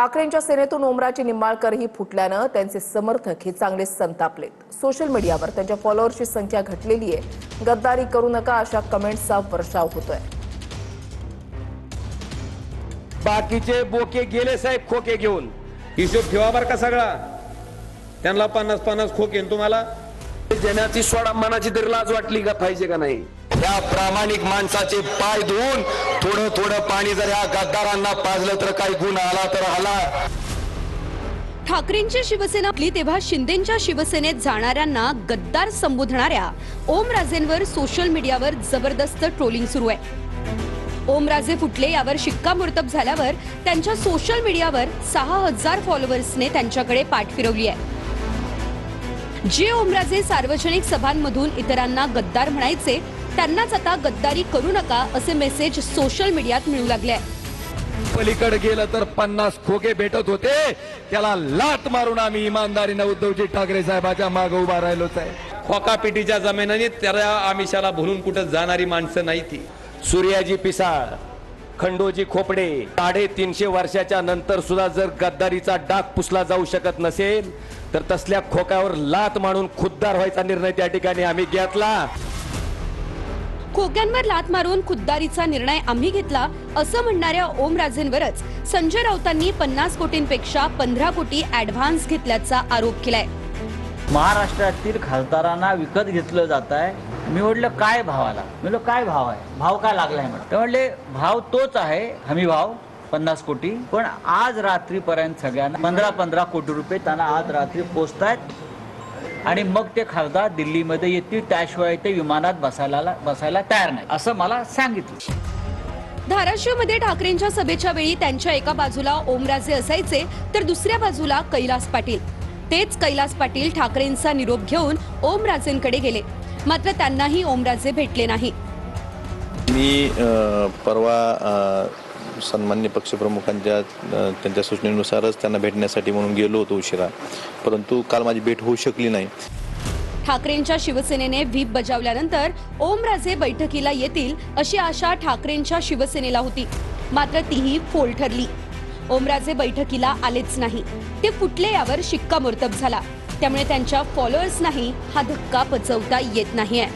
ठाकरेंच्या सेनेतून ओमराजे निंबाळकरही फुटल्यानं त्यांचे समर्थक हे चांगले संतापलेत। सोशल मीडियावर त्यांच्या फॉलोअर्सची संख्या घटलेली आहे। गद्दारी करू नका अशा कमेंट्सचा वर्षाव होतोय। बाकीचे बोके गेले साहेब खोके घेऊन, हिशोब ठेवा बर का सगळा। त्यांना 50-50 खोके तुम्हाला देण्याची सोडा मनाची तरी लाज वाटली का पाहिजे का नाही? या प्रामाणिक माणसाचे पाय धुवून थोडं थोडं पाणी जर या गद्दारांना पाजलं तर काही गुण आला तर आला। ठाकरेंची शिवसेना आपली तेव्हा शिंदेंच्या शिवसेनेत जाणाऱ्यांना गद्दार संबोधणाऱ्या ओमराजेंवर सोशल मीडियावर जबरदस्त ट्रोलिंग सुरू आहे। ओमराजे फुटले यावर शिक्कामोर्तब झाल्यावर त्यांच्या सोशल मीडियावर 6000 फॉलोअर्सने त्यांच्याकडे पाठ फिरवली आहे। जे ओमराजे सार्वजनिक सभांमधून इतरांना गद्दार म्हणायचे त्यांनाच आता गद्दारी करू नका असे मेसेज सोशल मीडियात मिळू लागले आहे। पलीकडे गेलं तर 50 खोके भेटत होते, त्याला लात मारून आम्ही इमानदारीने उद्धवजी ठाकरे साहेबांच्या मागे उभा राहिलोच आहे। खोकापिटीच्या जमिनीने त्याला आमिषाला भरून कुठे जाणारी माणसं नाही ती। सूर्याजी पिसाळ, खंडोजी खोपडे 350 वर्षाच्या नंतर सुद्धा जर गद्दारीचा डाग पुसला जाऊ शकत नसेल तर तसल्या खोक्यावर लात मारून खुद्दार व्हायचा निर्णय त्या ठिकाणी आम्ही घेतला। खोक्यांवर लात मारून खुद्दारीचा निर्णय आम्ही घेतला असं म्हणणाऱ्या ओमराजेंवरच संजय राऊतांनी 50 कोटींपेक्षा 15 कोटी ऍडव्हान्स घेतल्याचा आरोप केलाय। महाराष्ट्रातील खासदारांना विकत घेतलं जात आहे। मी म्हटलं काय भावाला? म्हणलं काय भाव आहे? भाव काय लागलाय? ते म्हणले भाव तोच आहे हमी भाव 50 कोटी, पण आज रात्रीपर्यंत सगळ्यांना 15-15 कोटी रुपये त्यांना आज रात्री पोचतायत आणि मग ते खासदार दिल्लीमध्ये येतील, त्याशिवाय ते विमानात बसायला तयार नाही असं मला सांगितलं। धाराशिवमध्ये ठाकरेंच्या सभेच्या वेळी त्यांच्या एका बाजूला ओमराजे असायचे तर दुसऱ्या बाजूला कैलास पाटील। तेच कैलास पाटील ठाकरेंचा निरोप घेऊन ओमराजेंकडे गेले, मात्र त्यांनाही ओमराजे भेटले नाही। मी परवा सन्मान्य पक्षप्रमुखांच्या त्यांच्या सूचनेनुसारच त्यांना भेटण्यासाठी म्हणून गेलो होतो उशिरा, परंतु काल माझी भेट होऊ शकली नाही। ठाकरेंच्या शिवसेनेने व्हीप बजावल्यानंतर ओमराजे बैठकीला येतील अशी आशा ठाकरेंच्या शिवसेनेला होती, मात्र तीही फोल ठरली। ओमराजे बैठकीला आलेच नाही, ते फुटले यावर शिक्कामोर्तब झाला। त्यामुळे त्यांच्या फॉलोअर्सनाही हा धक्का पचवता येत नाहीये।